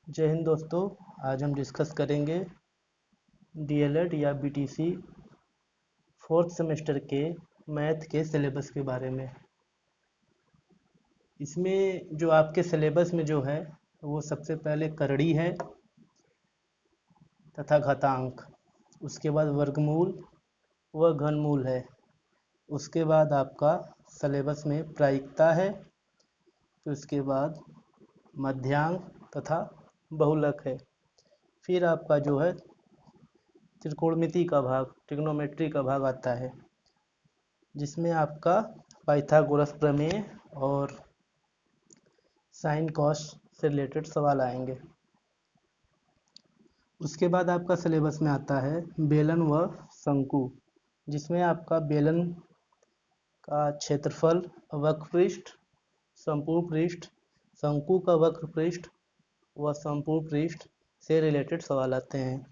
जय हिंद दोस्तों। आज हम डिस्कस करेंगे डीएलएड या बीटीसी फोर्थ सेमेस्टर के मैथ के सिलेबस के बारे में। इसमें जो आपके सिलेबस में जो है वो सबसे पहले करड़ी है तथा घातांक, उसके बाद वर्गमूल व घनमूल है। उसके बाद आपका सिलेबस में प्रायिकता है, तो उसके बाद मध्यांक तथा बहुलक है। फिर आपका जो है त्रिकोणमिति का भाग, ट्रिग्नोमेट्री का भाग आता है, जिसमें आपका पाइथागोरस प्रमेय और साइन कॉस से रिलेटेड सवाल आएंगे। उसके बाद आपका सिलेबस में आता है बेलन व शंकु, जिसमें आपका बेलन का क्षेत्रफल, वक्रपृष्ठ, संपूर्ण पृष्ठ, शंकु का वक्र पृष्ठ व संपूर्ण पृष्ठ से रिलेटेड सवाल आते हैं।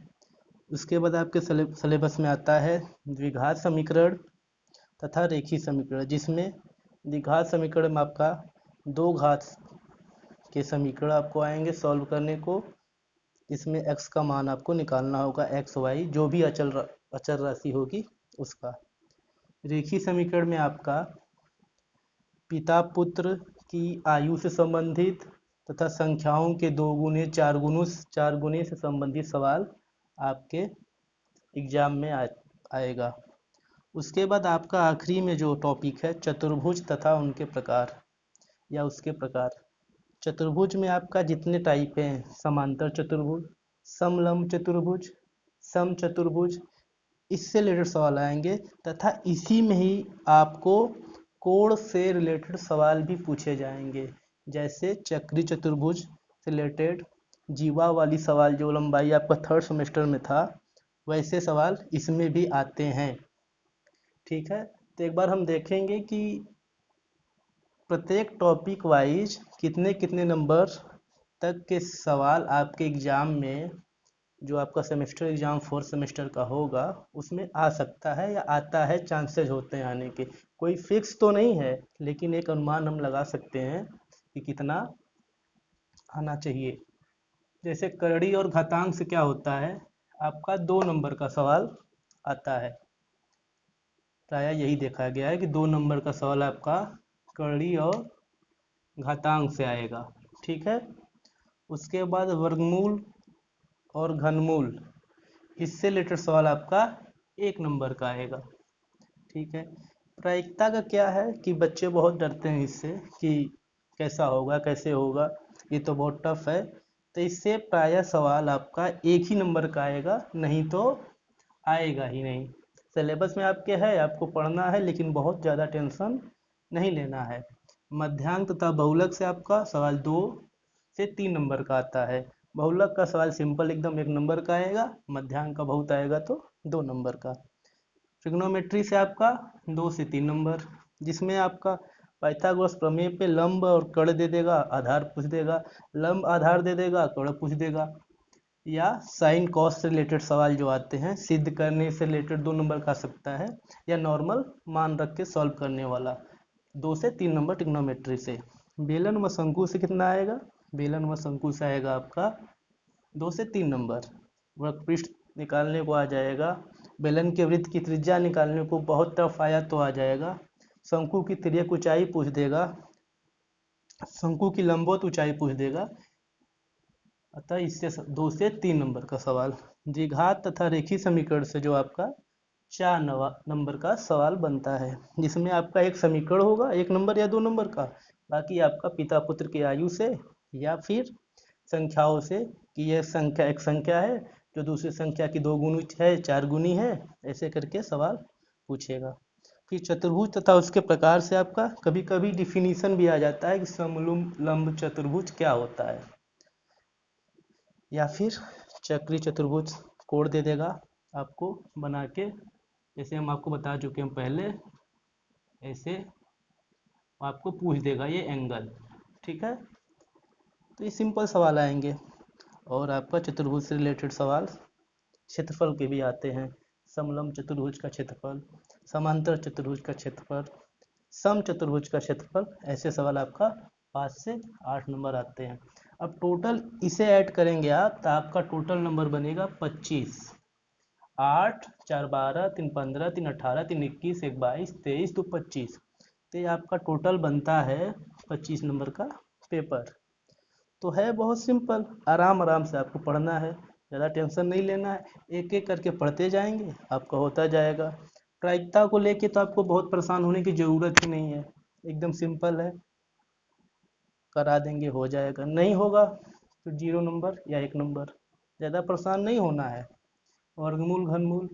उसके बाद आपके सिलेबस में आता है द्विघात समीकरण तथा रेखीय समीकरण, जिसमें द्विघात समीकरण में आपका दो घात के समीकरण आपको आएंगे सॉल्व करने को। इसमें x का मान आपको निकालना होगा, x y जो भी अचल राशि होगी उसका। रेखीय समीकरण में आपका पिता पुत्र की आयु से संबंधित तथा संख्याओं के दो गुने चार गुने से संबंधित सवाल आपके एग्जाम में आएगा। उसके बाद आपका आखिरी में जो टॉपिक है चतुर्भुज तथा उनके प्रकार या उसके प्रकार। चतुर्भुज में आपका जितने टाइप हैं, समांतर चतुर्भुज, समलंब चतुर्भुज, सम चतुर्भुज, इससे रिलेटेड सवाल आएंगे तथा इसी में ही आपको कोण से रिलेटेड सवाल भी पूछे जाएंगे। जैसे चक्री चतुर्भुज से रिलेटेड जीवा वाली सवाल जो लंबाई आपका थर्ड सेमेस्टर में था, वैसे सवाल इसमें भी आते हैं। ठीक है, तो एक बार हम देखेंगे कि प्रत्येक टॉपिक वाइज कितने कितने नंबर तक के सवाल आपके एग्ज़ाम में, जो आपका सेमेस्टर एग्ज़ाम फोर्थ सेमेस्टर का होगा, उसमें आ सकता है या आता है, चांसेस होते हैं आने के। कोई फिक्स तो नहीं है, लेकिन एक अनुमान हम लगा सकते हैं कि कितना आना चाहिए। जैसे करड़ी और घातांक से क्या होता है, आपका 2 नंबर का सवाल आता है। प्रायः यही देखा गया है कि 2 नंबर का सवाल आपका करड़ी और घातांक से आएगा। ठीक है, उसके बाद वर्गमूल और घनमूल, इससे रिलेटेड सवाल आपका 1 नंबर का आएगा। ठीक है, प्रायिकता का क्या है कि बच्चे बहुत डरते हैं इससे कि कैसा होगा, कैसे होगा, ये तो बहुत टफ है। तो इससे प्रायः सवाल आपका 1 ही नंबर का आएगा, नहीं तो आएगा ही नहीं। सिलेबस में आपके है, आपको पढ़ना है, लेकिन बहुत ज़्यादा टेंशन नहीं लेना है। मध्यांक तथा बहुलक से आपका सवाल 2 से 3 नंबर का आता है। बहुलक का सवाल सिंपल एकदम 1 नंबर का आएगा, मध्यांक का बहुत आएगा तो 2 नंबर का। ट्रिग्नोमेट्री से आपका 2 से 3 नंबर, जिसमें आपका पाइथागोरस प्रमेय पे लंब और कर्ण दे देगा, आधार पूछ देगा, लंब आधार दे देगा, कर्ण पूछ देगा। या साइन कॉस से रिलेटेड सवाल जो आते हैं, सिद्ध करने से रिलेटेड 2 नंबर का आ सकता है, या नॉर्मल मान रख के सॉल्व करने वाला 2 से 3 नंबर ट्रिग्नोमेट्री से। बेलन व शंकु से कितना आएगा, बेलन व शंकु से आएगा आपका 2 से 3 नंबर। वृत्तपृष्ठ निकालने को आ जाएगा, बेलन के वृत्त की त्रिज्या निकालने को बहुत टफ आया तो आ जाएगा, शंकु की तिर्यक ऊंचाई पूछ देगा, शंकु की लंबवत ऊंचाई पूछ देगा। अतः इससे 2 से 3 नंबर का सवाल। द्विघात तथा रेखीय समीकरण से जो आपका 4 नंबर का सवाल बनता है, जिसमें आपका एक समीकरण होगा 1 नंबर या 2 नंबर का, बाकी आपका पिता पुत्र की आयु से या फिर संख्याओं से कि यह संख्या एक संख्या है जो दूसरी संख्या की 2 गुनी है, 4 गुनी है, ऐसे करके सवाल पूछेगा। फिर चतुर्भुज तथा उसके प्रकार से आपका कभी कभी डिफिनीशन भी आ जाता है कि समलंब चतुर्भुज क्या होता है, या फिर चक्री चतुर्भुज कोड दे देगा आपको बना के, जैसे हम आपको बता चुके हैं पहले, ऐसे आपको पूछ देगा ये एंगल। ठीक है, तो ये सिंपल सवाल आएंगे। और आपका चतुर्भुज से रिलेटेड सवाल क्षेत्रफल के भी आते हैं, समलंब चतुर्भुज का क्षेत्रफल, समांतर चतुर्भुज का क्षेत्रफल, सम चतुर्भुज का क्षेत्रफल, ऐसे सवाल आपका 5 से 8 नंबर आते हैं। अब टोटल इसे ऐड करेंगे आप तो आपका टोटल नंबर बनेगा 25। 8 4 12 3 15 3 18 3 21 1 22 23 2 25, तो ये आपका टोटल बनता है 25 नंबर का पेपर। तो है बहुत सिंपल, आराम आराम से आपको पढ़ना है, ज़्यादा टेंशन नहीं लेना है, एक एक करके पढ़ते जाएंगे, आपका होता जाएगा। प्रायिकता को लेके तो आपको बहुत परेशान होने की ज़रूरत ही नहीं है, एकदम सिंपल है, करा देंगे हो जाएगा। नहीं होगा तो 0 नंबर या 1 नंबर, ज़्यादा परेशान नहीं होना है। वर्गमूल घनमूल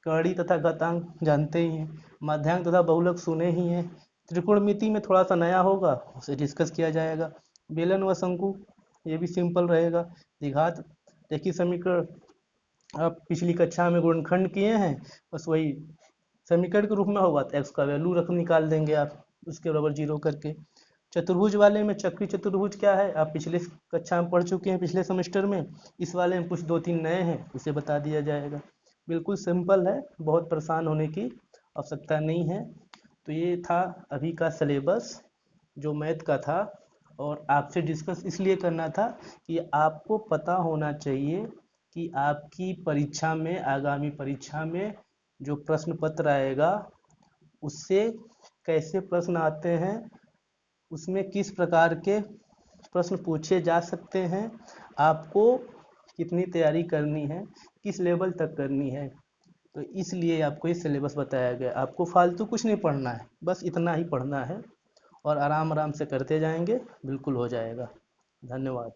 कड़ी तथा घातांक जानते ही हैं, माध्यांक तथा बहुलक सुने ही हैं। त्रिकोणमिति में थोड़ा सा नया होगा, उसे डिस्कस किया जाएगा। बेलन व शंकु ये भी सिंपल रहेगा। द्विघात रेखीय समीकरण आप पिछली कक्षा में गुणनखंड किए हैं, बस वही समीकरण के रूप में होगा तो एक्स का वैल्यू रख निकाल देंगे आप उसके बराबर 0 करके। चतुर्भुज वाले में चक्री चतुर्भुज क्या है आप पिछले कक्षा में पढ़ चुके हैं, पिछले सेमेस्टर में। इस वाले में कुछ 2-3 नए हैं, उसे बता दिया जाएगा। बिल्कुल सिंपल है, बहुत परेशान होने की आवश्यकता नहीं है। तो ये था अभी का सिलेबस जो मैथ का था, और आपसे डिस्कस इसलिए करना था कि आपको पता होना चाहिए कि आपकी परीक्षा में, आगामी परीक्षा में जो प्रश्न पत्र आएगा उससे कैसे प्रश्न आते हैं, उसमें किस प्रकार के प्रश्न पूछे जा सकते हैं, आपको कितनी तैयारी करनी है, किस लेवल तक करनी है। तो इसलिए आपको ये सिलेबस बताया गया। आपको फालतू कुछ नहीं पढ़ना है, बस इतना ही पढ़ना है और आराम आराम से करते जाएंगे, बिल्कुल हो जाएगा। धन्यवाद।